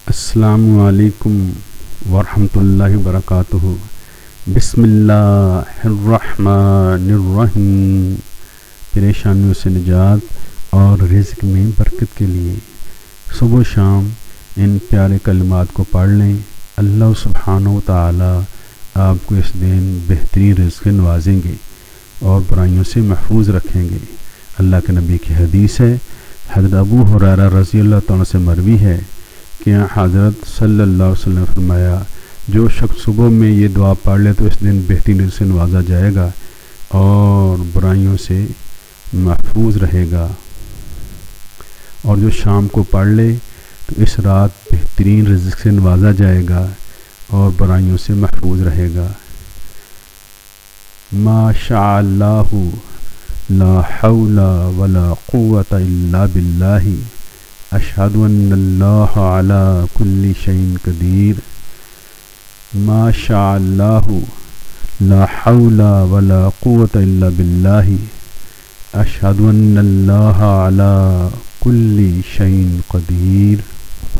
السلام علیکم ورحمۃ اللہ وبرکاتہ۔ بسم اللہ الرحمن الرحیم۔ پریشانیوں سے نجات اور رزق میں برکت کے لیے صبح و شام ان پیارے کلمات کو پڑھ لیں۔ اللہ سبحانہ و تعالی آپ کو اس دن بہترین رزق نوازیں گے اور برائیوں سے محفوظ رکھیں گے۔ اللہ کے نبی کی حدیث ہے، حضرت ابو ہریرہ رضی اللہ تعالیٰ سے مروی ہے کہ حضرت صلی اللہ علیہ وسلم نے فرمایا، جو شخص صبح میں یہ دعا پڑھ لے تو اس دن بہترین رزق سے نوازا جائے گا اور برائیوں سے محفوظ رہے گا، اور جو شام کو پڑھ لے تو اس رات بہترین رزق سے نوازا جائے گا اور برائیوں سے محفوظ رہے گا۔ ما شاء اللہ لا حول ولا قوة الا باللہ اشہد ان اللہ علی کل شیء قدیر۔ ما شاء اللہ لا حول ولا قوة الا باللہ اشہد ان اللہ علی کل شیء قدیر۔